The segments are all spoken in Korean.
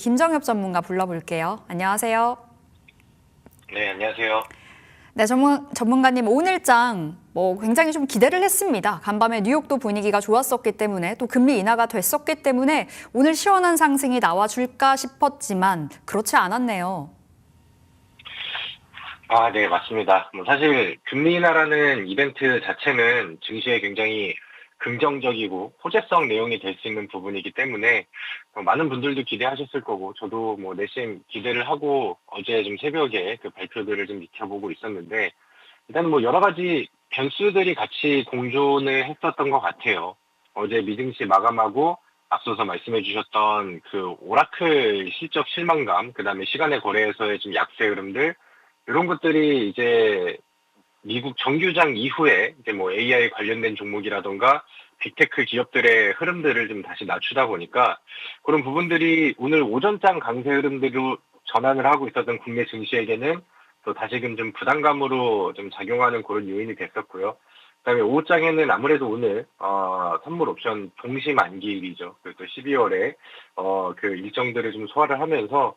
김정엽 전문가 불러볼게요. 안녕하세요. 네, 안녕하세요. 네, 전문가님 오늘장 굉장히 좀 기대를 했습니다. 간밤에 뉴욕도 분위기가 좋았었기 때문에 또 금리 인하가 됐었기 때문에 오늘 시원한 상승이 나와줄까 싶었지만 그렇지 않았네요. 네, 맞습니다. 사실 금리 인하라는 이벤트 자체는 증시에 굉장히 긍정적이고 호재성 내용이 될 수 있는 부분이기 때문에 많은 분들도 기대하셨을 거고 저도 내심 기대를 하고 어제 좀 새벽에 그 발표들을 좀 지켜보고 있었는데 일단 여러 가지 변수들이 같이 공존을 했었던 것 같아요. 어제 미증시 마감하고 앞서서 말씀해 주셨던 그 오라클 실적 실망감, 그다음에 시간의 거래에서의 좀 약세 흐름들 이런 것들이 이제 미국 정규장 이후에 이제 AI 관련된 종목이라던가 빅테크 기업들의 흐름들을 좀 다시 낮추다 보니까 그런 부분들이 오늘 오전장 강세 흐름대로 전환을 하고 있었던 국내 증시에게는 또 다시금 좀 부담감으로 좀 작용하는 그런 요인이 됐었고요. 그다음에 오후장에는 아무래도 오늘 선물 옵션 동시 만기일이죠. 그리고 또 12월에 그 일정들을 좀 소화를 하면서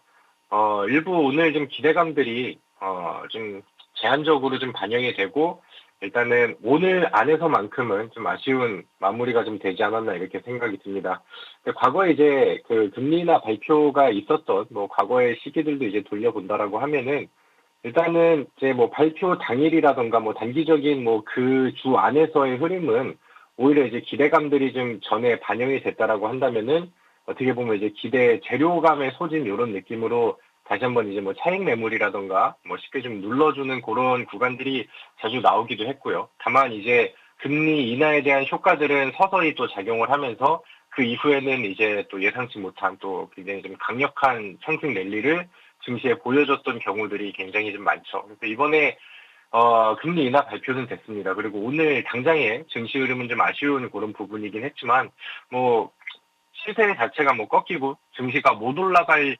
일부 오늘 좀 기대감들이 좀 제한적으로 좀 반영이 되고 일단은 오늘 안에서만큼은 좀 아쉬운 마무리가 좀 되지 않았나 이렇게 생각이 듭니다. 근데 과거에 이제 그 금리 인하 발표가 있었던 과거의 시기들도 이제 돌려본다라고 하면은 일단은 이제 발표 당일이라던가 단기적인 그 주 안에서의 흐름은 오히려 이제 기대감들이 좀 전에 반영이 됐다라고 한다면은 어떻게 보면 이제 기대 재료감의 소진 이런 느낌으로 다시 한번 이제 차익 매물이라던가 쉽게 좀 눌러주는 그런 구간들이 자주 나오기도 했고요. 다만 이제 금리 인하에 대한 효과들은 서서히 또 작용을 하면서 그 이후에는 이제 또 예상치 못한 또 굉장히 좀 강력한 상승 랠리를 증시에 보여줬던 경우들이 굉장히 좀 많죠. 그래서 이번에 금리 인하 발표는 됐습니다. 그리고 오늘 당장의 증시 흐름은 좀 아쉬운 그런 부분이긴 했지만 시세 자체가 꺾이고 증시가 못 올라갈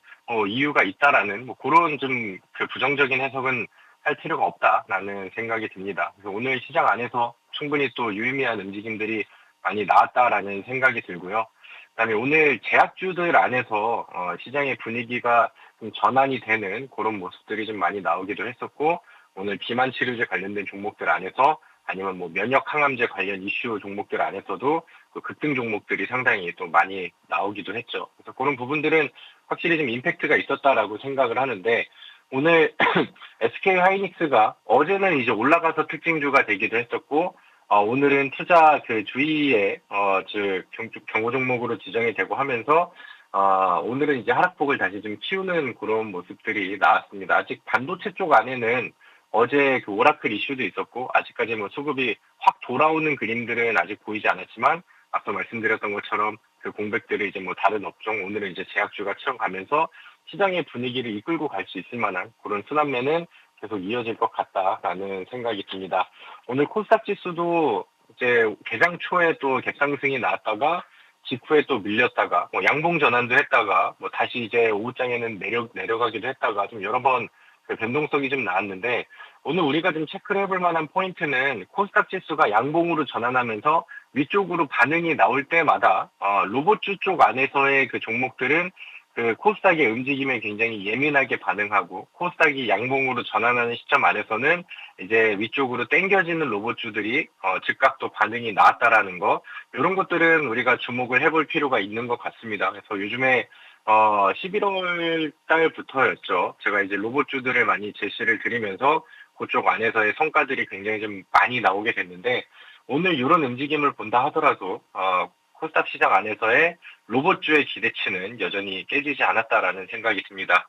이유가 있다라는 그런 좀 그 부정적인 해석은 할 필요가 없다라는 생각이 듭니다. 그래서 오늘 시장 안에서 충분히 또 유의미한 움직임들이 많이 나왔다라는 생각이 들고요. 그다음에 오늘 제약주들 안에서 시장의 분위기가 좀 전환이 되는 그런 모습들이 좀 많이 나오기도 했었고 오늘 비만 치료제 관련된 종목들 안에서 아니면 면역 항암제 관련 이슈 종목들 안에서도 그 급등 종목들이 상당히 또 많이 나오기도 했죠. 그래서 그런 부분들은 확실히 좀 임팩트가 있었다라고 생각을 하는데 오늘 SK 하이닉스가 어제는 이제 올라가서 특징주가 되기도 했었고 오늘은 투자 그 주의의 즉 경고 종목으로 지정이 되고 하면서 오늘은 이제 하락폭을 다시 좀 키우는 그런 모습들이 나왔습니다. 아직 반도체 쪽 안에는 어제 그 오라클 이슈도 있었고 아직까지 수급이 확 돌아오는 그림들은 아직 보이지 않았지만 앞서 말씀드렸던 것처럼 그 공백들을 이제 다른 업종 오늘은 이제 제약주가 치러가면서 시장의 분위기를 이끌고 갈 수 있을 만한 그런 순환매는 계속 이어질 것 같다라는 생각이 듭니다. 오늘 코스닥 지수도 이제 개장 초에 또 갭상승이 나왔다가 직후에 또 밀렸다가 양봉 전환도 했다가 다시 이제 오후장에는 내려가기도 했다가 좀 여러 번 그 변동성이 좀 나왔는데 오늘 우리가 좀 체크를 해볼 만한 포인트는 코스닥 지수가 양봉으로 전환하면서 위쪽으로 반응이 나올 때마다 로봇주 쪽 안에서의 그 종목들은 그 코스닥의 움직임에 굉장히 예민하게 반응하고 코스닥이 양봉으로 전환하는 시점 안에서는 이제 위쪽으로 당겨지는 로봇주들이 즉각 또 반응이 나왔다라는 거 이런 것들은 우리가 주목을 해볼 필요가 있는 것 같습니다. 그래서 요즘에 11월 달부터였죠. 제가 이제 로봇주들을 많이 제시를 드리면서 그쪽 안에서의 성과들이 굉장히 좀 많이 나오게 됐는데 오늘 이런 움직임을 본다 하더라도 코스닥 시장 안에서의 로봇주의 기대치는 여전히 깨지지 않았다라는 생각이 듭니다.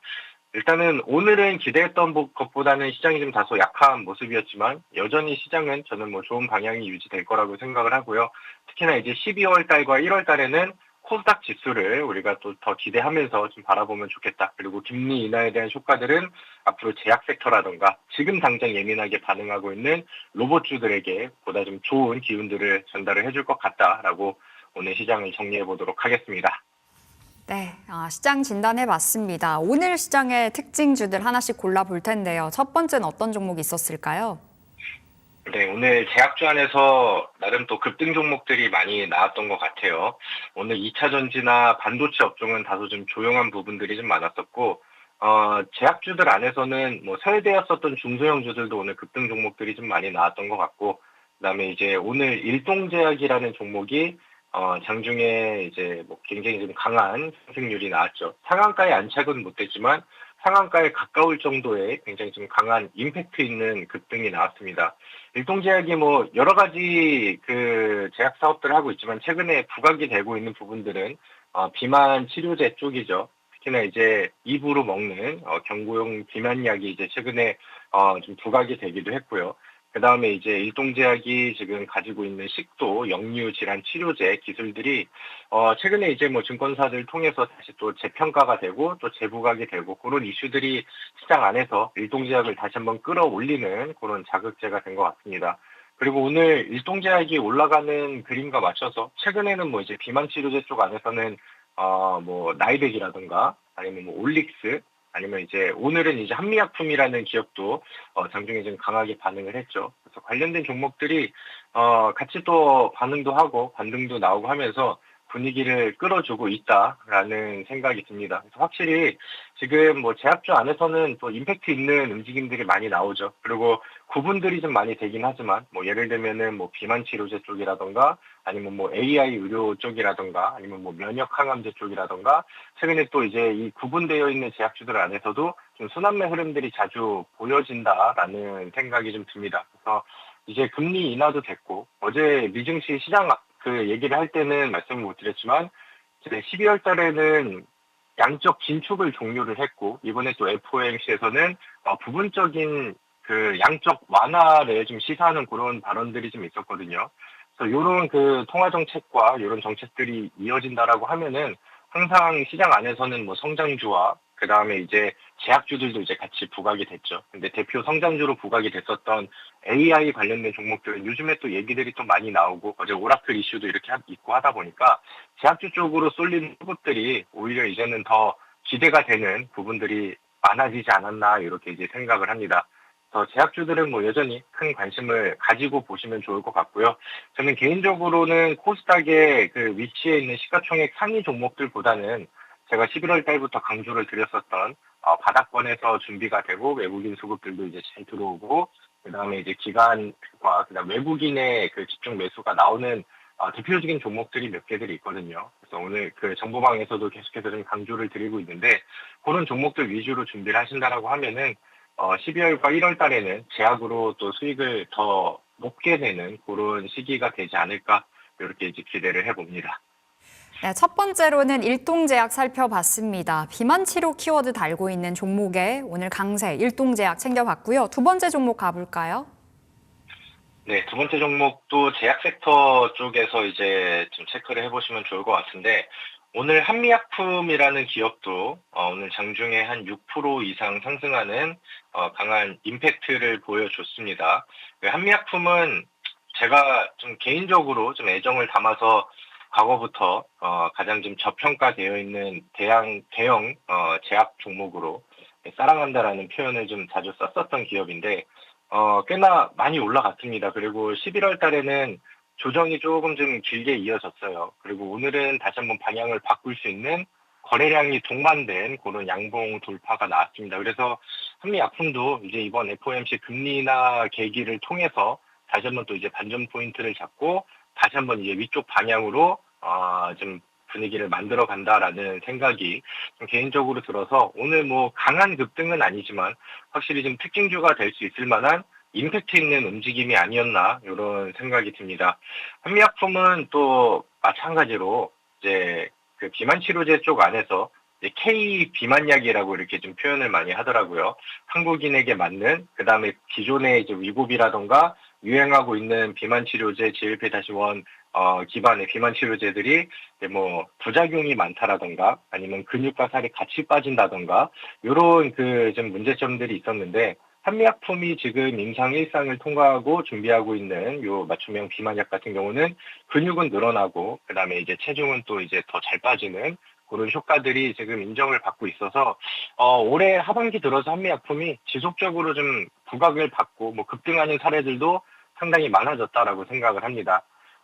일단은 오늘은 기대했던 것보다는 시장이 좀 다소 약한 모습이었지만 여전히 시장은 저는 좋은 방향이 유지될 거라고 생각을 하고요. 특히나 이제 12월 달과 1월 달에는 코스닥 지수를 우리가 또 더 기대하면서 좀 바라보면 좋겠다. 그리고 금리 인하에 대한 효과들은 앞으로 제약 섹터라던가 지금 당장 예민하게 반응하고 있는 로봇주들에게 보다 좀 좋은 기운들을 전달을 해줄 것 같다라고 오늘 시장을 정리해 보도록 하겠습니다. 네, 시장 진단해봤습니다. 오늘 시장의 특징주들 하나씩 골라볼 텐데요. 첫 번째는 어떤 종목이 있었을까요? 네, 오늘 제약주 안에서 나름 또 급등 종목들이 많이 나왔던 것 같아요. 오늘 2차 전지나 반도체 업종은 다소 좀 조용한 부분들이 좀 많았었고, 제약주들 안에서는 뭐 설대였었던 중소형주들도 오늘 급등 종목들이 좀 많이 나왔던 것 같고, 그다음에 이제 오늘 일동제약이라는 종목이 장중에 이제 뭐 굉장히 좀 강한 상승률이 나왔죠. 상한가에 안착은 못했지만 상한가에 가까울 정도의 굉장히 좀 강한 임팩트 있는 급등이 나왔습니다. 일동제약이 뭐 여러 가지 그 제약 사업들을 하고 있지만 최근에 부각이 되고 있는 부분들은 비만 치료제 쪽이죠. 특히나 이제 입으로 먹는 경구용 비만약이 이제 최근에 좀 부각이 되기도 했고요. 그 다음에 이제 일동제약이 지금 가지고 있는 식도 역류 질환 치료제 기술들이 최근에 이제 뭐 증권사들 통해서 다시 또 재평가가 되고 또 재부각이 되고 그런 이슈들이 시장 안에서 일동제약을 다시 한번 끌어올리는 그런 자극제가 된 것 같습니다. 그리고 오늘 일동제약이 올라가는 그림과 맞춰서 최근에는 뭐 이제 비만 치료제 쪽 안에서는 뭐 나이백이라든가 아니면 뭐 올릭스 아니면 이제 오늘은 이제 한미약품이라는 기업도 장중에 좀 강하게 반응을 했죠. 그래서 관련된 종목들이 같이 또 반응도 하고 반등도 나오고 하면서 분위기를 끌어주고 있다라는 생각이 듭니다. 그래서 확실히 지금 뭐 제약주 안에서는 또 임팩트 있는 움직임들이 많이 나오죠. 그리고 구분들이 좀 많이 되긴 하지만 뭐 예를 들면은 뭐 비만 치료제 쪽이라던가 아니면 뭐 AI 의료 쪽이라던가 아니면 뭐 면역 항암제 쪽이라던가 최근에 또 이제 이 구분되어 있는 제약주들 안에서도 좀 순환매 흐름들이 자주 보여진다라는 생각이 좀 듭니다. 그래서 이제 금리 인하도 됐고 어제 미증시 시장 그 얘기를 할 때는 말씀을 못 드렸지만 12월 달에는 양적 긴축을 종료를 했고 이번에 또 FOMC에서는 부분적인 그 양적 완화를 좀 시사하는 그런 발언들이 좀 있었거든요. 그래서 이런 그 통화 정책과 이런 정책들이 이어진다라고 하면은 항상 시장 안에서는 뭐 성장주와 그 다음에 이제 제약주들도 이제 같이 부각이 됐죠. 근데 대표 성장주로 부각이 됐었던 AI 관련된 종목들은 요즘에 또 얘기들이 또 많이 나오고 어제 오라클 이슈도 이렇게 있고 하다 보니까 제약주 쪽으로 쏠리는 수급들이 오히려 이제는 더 기대가 되는 부분들이 많아지지 않았나 이렇게 이제 생각을 합니다. 제약주들은 뭐 여전히 큰 관심을 가지고 보시면 좋을 것 같고요. 저는 개인적으로는 코스닥의 그 위치에 있는 시가총액 상위 종목들보다는 제가 11월 달부터 강조를 드렸었던 바닥권에서 준비가 되고 외국인 수급들도 이제 잘 들어오고 그다음에 이제 기관과 그다음 외국인의 그 집중 매수가 나오는 대표적인 종목들이 몇 개들이 있거든요. 그래서 오늘 그 정보방에서도 계속해서 좀 강조를 드리고 있는데 그런 종목들 위주로 준비를 하신다라고 하면은 12월과 1월 달에는 제약으로 또 수익을 더 높게 내는 그런 시기가 되지 않을까 이렇게 이제 기대를 해봅니다. 네, 첫 번째로는 일동제약 살펴봤습니다. 비만 치료 키워드 달고 있는 종목에 오늘 강세 일동제약 챙겨봤고요. 두 번째 종목 가볼까요? 네, 두 번째 종목도 제약 섹터 쪽에서 이제 좀 체크를 해보시면 좋을 것 같은데, 오늘 한미약품이라는 기업도 오늘 장중에 한 6% 이상 상승하는 강한 임팩트를 보여줬습니다. 한미약품은 제가 좀 개인적으로 좀 애정을 담아서 과거부터 가장 좀 저평가되어 있는 대형 제약 종목으로 사랑한다라는 표현을 좀 자주 썼었던 기업인데, 꽤나 많이 올라갔습니다. 그리고 11월 달에는 조정이 조금 좀 길게 이어졌어요. 그리고 오늘은 다시 한번 방향을 바꿀 수 있는 거래량이 동반된 그런 양봉 돌파가 나왔습니다. 그래서 한미약품도 이제 이번 FOMC 금리 인하 계기를 통해서 다시 한번 또 이제 반전 포인트를 잡고 다시 한번 이제 위쪽 방향으로 좀 분위기를 만들어 간다라는 생각이 좀 개인적으로 들어서 오늘 뭐 강한 급등은 아니지만 확실히 좀 특징주가 될 수 있을 만한 임팩트 있는 움직임이 아니었나 이런 생각이 듭니다. 한미약품은 또 마찬가지로 이제 그 비만 치료제 쪽 안에서 이제 K 비만약이라고 이렇게 좀 표현을 많이 하더라고요. 한국인에게 맞는 그다음에 기존의 이제 위고비라던가 유행하고 있는 비만 치료제 GLP-1 기반의 비만 치료제들이 이제 뭐 부작용이 많다라던가 아니면 근육과 살이 같이 빠진다던가 이런 그 좀 문제점들이 있었는데 한미약품이 지금 임상 1상을 통과하고 준비하고 있는 요 맞춤형 비만약 같은 경우는 근육은 늘어나고 그다음에 이제 체중은 또 이제 더 잘 빠지는 그런 효과들이 지금 인정을 받고 있어서 올해 하반기 들어서 한미약품이 지속적으로 좀 부각을 받고 뭐 급등하는 사례들도 상당히 많아졌다라고 생각을 합니다.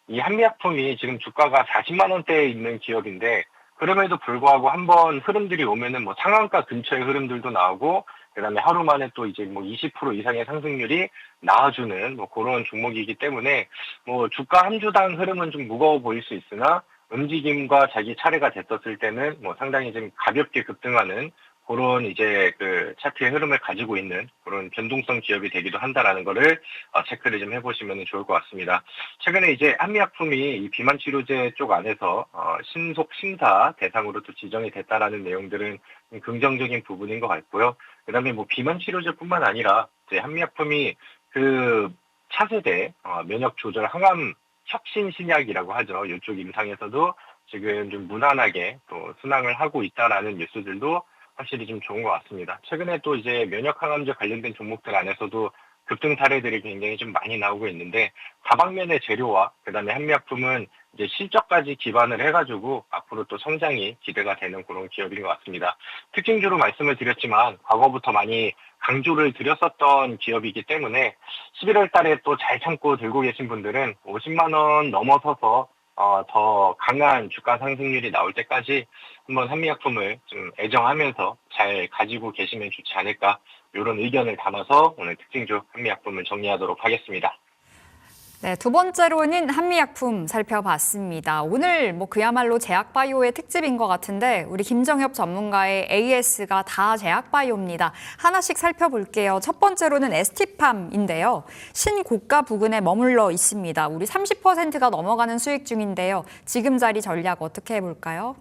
이 한미약품이 지금 주가가 40만 원대에 있는 기업인데 그럼에도 불구하고 한번 흐름들이 오면은 뭐 상한가 근처의 흐름들도 나오고 그다음에 하루 만에 또 이제 뭐 20% 이상의 상승률이 나와주는 뭐 그런 종목이기 때문에 뭐 주가 한 주당 흐름은 좀 무거워 보일 수 있으나 움직임과 자기 차례가 됐었을 때는 뭐 상당히 좀 가볍게 급등하는 그런 이제 그 차트의 흐름을 가지고 있는 그런 변동성 기업이 되기도 한다라는 거를 체크를 좀 해보시면 좋을 것 같습니다. 최근에 이제 한미약품이 이 비만 치료제 쪽 안에서 신속 심사 대상으로 또 지정이 됐다라는 내용들은 긍정적인 부분인 것 같고요. 그다음에 뭐 비만 치료제뿐만 아니라 이제 한미약품이 그 차세대 면역 조절 항암 혁신 신약이라고 하죠. 이쪽 임상에서도 지금 좀 무난하게 또 순항을 하고 있다라는 뉴스들도 확실히 좀 좋은 것 같습니다. 최근에 또 이제 면역 항암제 관련된 종목들 안에서도 급등 사례들이 굉장히 좀 많이 나오고 있는데 다방면의 재료와 그다음에 한미약품은 이제 실적까지 기반을 해가지고 앞으로 또 성장이 기대가 되는 그런 기업인 것 같습니다. 특징주로 말씀을 드렸지만 과거부터 많이 강조를 드렸었던 기업이기 때문에 11월 달에 또 잘 참고 들고 계신 분들은 50만 원 넘어서서 더 강한 주가 상승률이 나올 때까지 한번 한미약품을 좀 애정하면서 잘 가지고 계시면 좋지 않을까 이런 의견을 담아서 오늘 특징주 한미약품을 정리하도록 하겠습니다. 네, 두 번째로는 한미약품 살펴봤습니다. 오늘 뭐 그야말로 제약바이오의 특집인 것 같은데 우리 김정엽 전문가의 AS가 다 제약바이오입니다. 하나씩 살펴볼게요. 첫 번째로는 ST팜인데요. 신고가 부근에 머물러 있습니다. 우리 30%가 넘어가는 수익 중인데요. 지금 자리 전략 어떻게 해볼까요?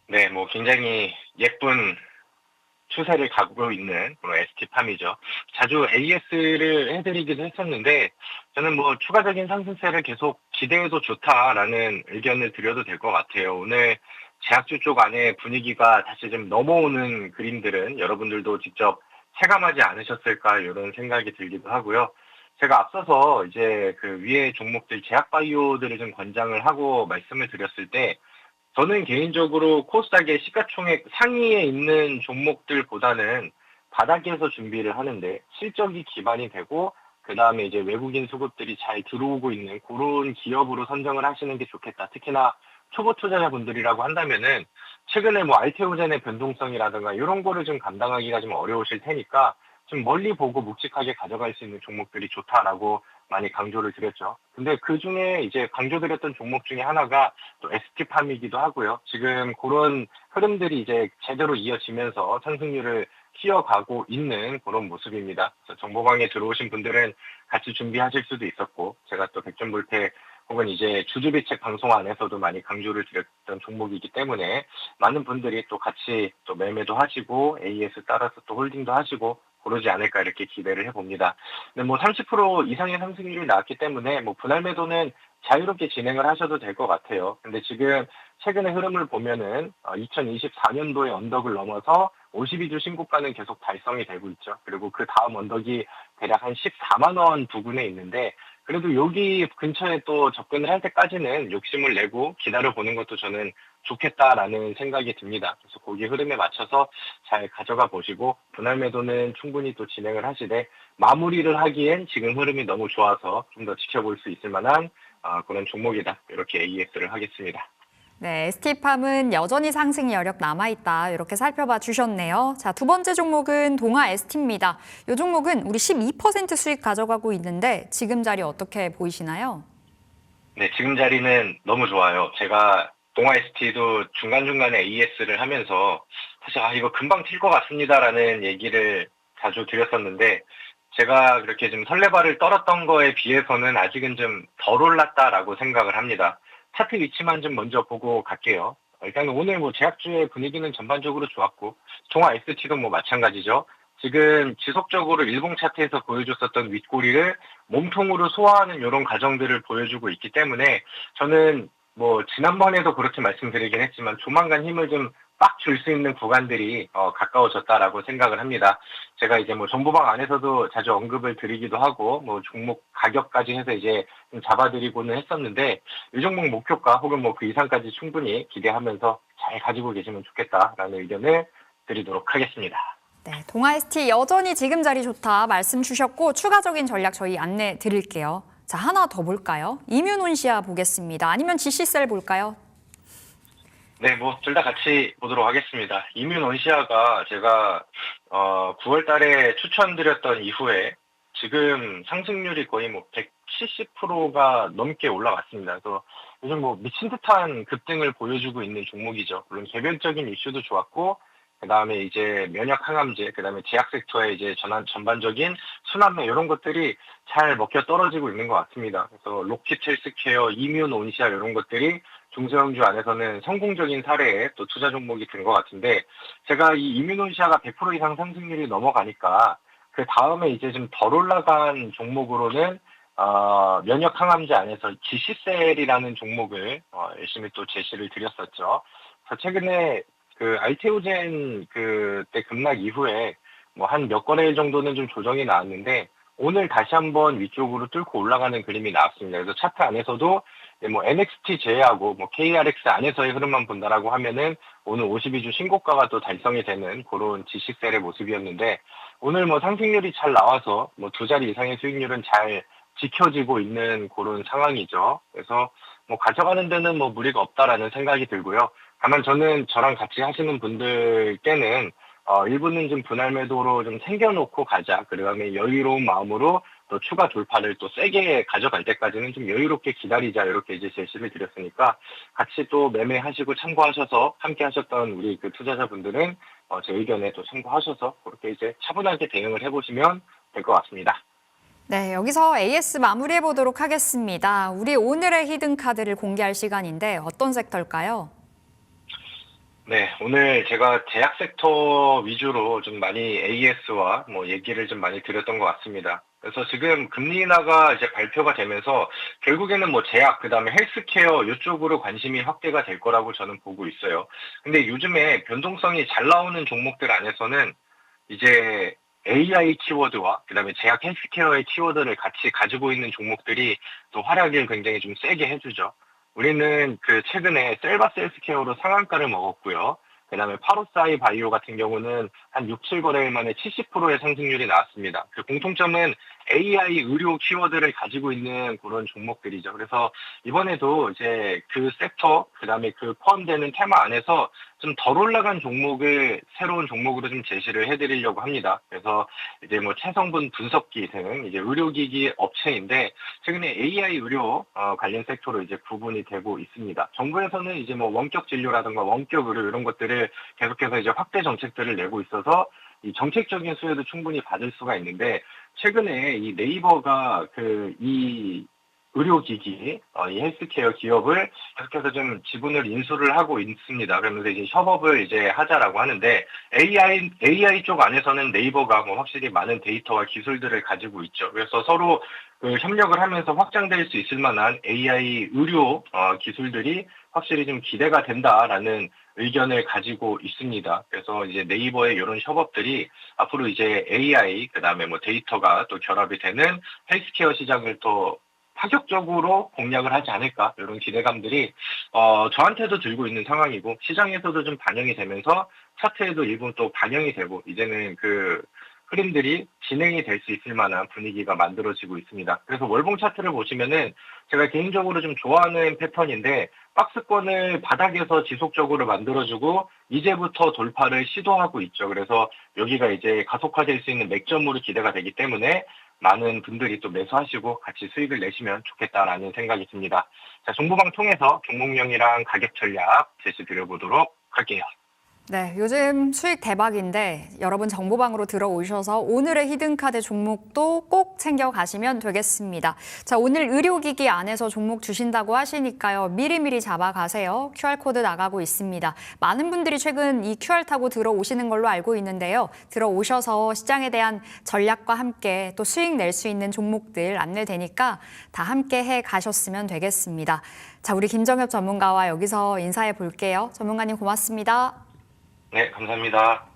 네, 뭐 굉장히 예쁜 추세를 가고 있는 그런 ST팜이죠. 자주 AS를 해드리기도 했었는데 저는 뭐 추가적인 상승세를 계속 기대해도 좋다라는 의견을 드려도 될 것 같아요. 오늘 제약주 쪽 안에 분위기가 다시 좀 넘어오는 그림들은 여러분들도 직접 체감하지 않으셨을까 이런 생각이 들기도 하고요. 제가 앞서서 이제 그 위에 종목들 제약바이오들을 좀 권장을 하고 말씀을 드렸을 때 저는 개인적으로 코스닥의 시가총액 상위에 있는 종목들보다는 바닥에서 준비를 하는데 실적이 기반이 되고 그 다음에 이제 외국인 수급들이 잘 들어오고 있는 그런 기업으로 선정을 하시는 게 좋겠다. 특히나 초보 투자자분들이라고 한다면은 최근에 뭐 알테오젠의 변동성이라든가 이런 거를 좀 감당하기가 좀 어려우실 테니까 좀 멀리 보고 묵직하게 가져갈 수 있는 종목들이 좋다라고 많이 강조를 드렸죠. 근데 그 중에 이제 강조드렸던 종목 중에 하나가 또 ST팜이기도 하고요. 지금 그런 흐름들이 이제 제대로 이어지면서 상승률을 키워가고 있는 그런 모습입니다. 그래서 정보방에 들어오신 분들은 같이 준비하실 수도 있었고, 제가 또 백전불패 혹은 이제 주주비책 방송 안에서도 많이 강조를 드렸던 종목이기 때문에 많은 분들이 또 같이 또 매매도 하시고 AS 따라서 또 홀딩도 하시고 그러지 않을까 이렇게 기대를 해봅니다. 근데 뭐 30% 이상의 상승률이 나왔기 때문에 뭐 분할 매도는 자유롭게 진행을 하셔도 될 것 같아요. 근데 지금 최근의 흐름을 보면은 2024년도의 언덕을 넘어서 52주 신고가는 계속 달성이 되고 있죠. 그리고 그 다음 언덕이 대략 한 14만 원 부근에 있는데 그래도 여기 근처에 또 접근을 할 때까지는 욕심을 내고 기다려보는 것도 저는 좋겠다라는 생각이 듭니다. 그래서 거기 흐름에 맞춰서 잘 가져가 보시고 분할 매도는 충분히 또 진행을 하시되 마무리를 하기엔 지금 흐름이 너무 좋아서 좀 더 지켜볼 수 있을 만한 그런 종목이다. 이렇게 AS를 하겠습니다. 네, ST팜은 여전히 상승 여력 남아있다. 이렇게 살펴봐 주셨네요. 자, 두 번째 종목은 동아 ST입니다. 이 종목은 우리 12% 수익 가져가고 있는데 지금 자리 어떻게 보이시나요? 네, 지금 자리는 너무 좋아요. 제가 동아 ST도 중간중간에 AS를 하면서 사실 이거 금방 튈 것 같습니다라는 얘기를 자주 드렸었는데 제가 그렇게 좀 설레발을 떨었던 거에 비해서는 아직은 좀 덜 올랐다라고 생각을 합니다. 차트 위치만 좀 먼저 보고 갈게요. 일단 오늘 뭐 제약주의 분위기는 전반적으로 좋았고 동아 ST도 뭐 마찬가지죠. 지금 지속적으로 일봉 차트에서 보여줬었던 윗꼬리를 몸통으로 소화하는 이런 과정들을 보여주고 있기 때문에 저는 뭐 지난번에도 그렇게 말씀드리긴 했지만 조만간 힘을 좀 빡 줄 수 있는 구간들이 가까워졌다라고 생각을 합니다. 제가 이제 뭐 정보방 안에서도 자주 언급을 드리기도 하고 뭐 종목 가격까지 해서 이제 좀 잡아드리고는 했었는데 이 종목 목표가 혹은 뭐 그 이상까지 충분히 기대하면서 잘 가지고 계시면 좋겠다라는 의견을 드리도록 하겠습니다. 네, 동아ST 여전히 지금 자리 좋다 말씀 주셨고 추가적인 전략 저희 안내 드릴게요. 자, 하나 더 볼까요? 이뮤논시아 보겠습니다. 아니면 GC셀 볼까요? 네, 뭐 둘 다 같이 보도록 하겠습니다. 이뮤논시아가 제가 9월 달에 추천드렸던 이후에 지금 상승률이 거의 뭐 170%가 넘게 올라갔습니다. 그래서 요즘 뭐 미친 듯한 급등을 보여주고 있는 종목이죠. 물론 개별적인 이슈도 좋았고, 그 다음에 이제 면역 항암제, 그 다음에 제약 섹터의 이제 전반적인 순환매 이런 것들이 잘 먹혀 떨어지고 있는 것 같습니다. 그래서 로키트 헬스케어, 이뮤논시아 이런 것들이 중소형주 안에서는 성공적인 사례에 또 투자 종목이 된 것 같은데, 제가 이 이뮤논시아가 100% 이상 상승률이 넘어가니까 그 다음에 이제 좀 덜 올라간 종목으로는 면역 항암제 안에서 GC셀이라는 종목을 열심히 또 제시를 드렸었죠. 그래서 최근에 그 알테오젠 그때 급락 이후에 뭐 한 몇 거래일 정도는 좀 조정이 나왔는데 오늘 다시 한번 위쪽으로 뚫고 올라가는 그림이 나왔습니다. 그래서 차트 안에서도 뭐 NXT 제외하고 뭐 KRX 안에서의 흐름만 본다라고 하면은 오늘 52주 신고가가 또 달성이 되는 그런 지식셀의 모습이었는데 오늘 뭐 상승률이 잘 나와서 뭐 두 자리 이상의 수익률은 잘 지켜지고 있는 그런 상황이죠. 그래서 뭐 가져가는 데는 뭐 무리가 없다라는 생각이 들고요. 다만 저는 저랑 같이 하시는 분들께는 일부는 좀 분할 매도로 좀 챙겨놓고 가자. 그다음에 여유로운 마음으로 또 추가 돌파를 또 세게 가져갈 때까지는 좀 여유롭게 기다리자. 이렇게 이제 제시를 드렸으니까 같이 또 매매하시고 참고하셔서 함께 하셨던 우리 그 투자자분들은 제 의견에 또 참고하셔서 그렇게 이제 차분하게 대응을 해보시면 될 것 같습니다. 네, 여기서 AS 마무리해 보도록 하겠습니다. 우리 오늘의 히든 카드를 공개할 시간인데 어떤 섹터일까요? 네, 오늘 제가 제약 섹터 위주로 좀 많이 AS와 뭐 얘기를 좀 많이 드렸던 것 같습니다. 그래서 지금 금리 인하가 이제 발표가 되면서 결국에는 뭐 제약, 그다음에 헬스케어 이쪽으로 관심이 확대가 될 거라고 저는 보고 있어요. 근데 요즘에 변동성이 잘 나오는 종목들 안에서는 이제 AI 키워드와 그다음에 제약 헬스케어의 키워드를 같이 가지고 있는 종목들이 또 활약을 굉장히 좀 세게 해주죠. 우리는 그 최근에 셀바스 헬스케어로 상한가를 먹었고요. 그다음에 파로사이 바이오 같은 경우는 한 6, 7거래일 만에 70%의 상승률이 나왔습니다. 그 공통점은 AI 의료 키워드를 가지고 있는 그런 종목들이죠. 그래서 이번에도 이제 그 섹터, 그다음에 그 포함되는 테마 안에서 좀 덜 올라간 종목을 새로운 종목으로 좀 제시를 해드리려고 합니다. 그래서 이제 뭐 체성분 분석기 등 이제 의료기기 업체인데 최근에 AI 의료 관련 섹터로 이제 구분이 되고 있습니다. 정부에서는 이제 뭐 원격 진료라든가 원격 의료 이런 것들을 계속해서 이제 확대 정책들을 내고 있어서 이 정책적인 수혜도 충분히 받을 수가 있는데 최근에 이 네이버가 이 의료기기, 이 헬스케어 기업을 계속해서 좀 지분을 인수를 하고 있습니다. 그러면서 이제 협업을 이제 하자라고 하는데 AI 쪽 안에서는 네이버가 뭐 확실히 많은 데이터와 기술들을 가지고 있죠. 그래서 서로 그 협력을 하면서 확장될 수 있을 만한 AI 의료 기술들이 확실히 좀 기대가 된다라는 의견을 가지고 있습니다. 그래서 이제 네이버의 이런 협업들이 앞으로 이제 AI, 그다음에 뭐 데이터가 또 결합이 되는 헬스케어 시장을 또 파격적으로 공략을 하지 않을까 이런 기대감들이 저한테도 들고 있는 상황이고 시장에서도 좀 반영이 되면서 차트에도 일부 또 반영이 되고 이제는 그 흐름들이 진행이 될 수 있을 만한 분위기가 만들어지고 있습니다. 그래서 월봉 차트를 보시면은 제가 개인적으로 좀 좋아하는 패턴인데 박스권을 바닥에서 지속적으로 만들어주고 이제부터 돌파를 시도하고 있죠. 그래서 여기가 이제 가속화될 수 있는 맥점으로 기대가 되기 때문에 많은 분들이 또 매수하시고 같이 수익을 내시면 좋겠다라는 생각이 듭니다. 자, 정보방 통해서 종목명이랑 가격 전략 제시 드려보도록 할게요. 네, 요즘 수익 대박인데 여러분 정보방으로 들어오셔서 오늘의 히든카드 종목도 꼭 챙겨가시면 되겠습니다. 자, 오늘 의료기기 안에서 종목 주신다고 하시니까요. 미리미리 잡아가세요. QR코드 나가고 있습니다. 많은 분들이 최근 이 QR 타고 들어오시는 걸로 알고 있는데요. 들어오셔서 시장에 대한 전략과 함께 또 수익 낼 수 있는 종목들 안내되니까 다 함께 해 가셨으면 되겠습니다. 자, 우리 김정엽 전문가와 여기서 인사해 볼게요. 전문가님 고맙습니다. 네, 감사합니다.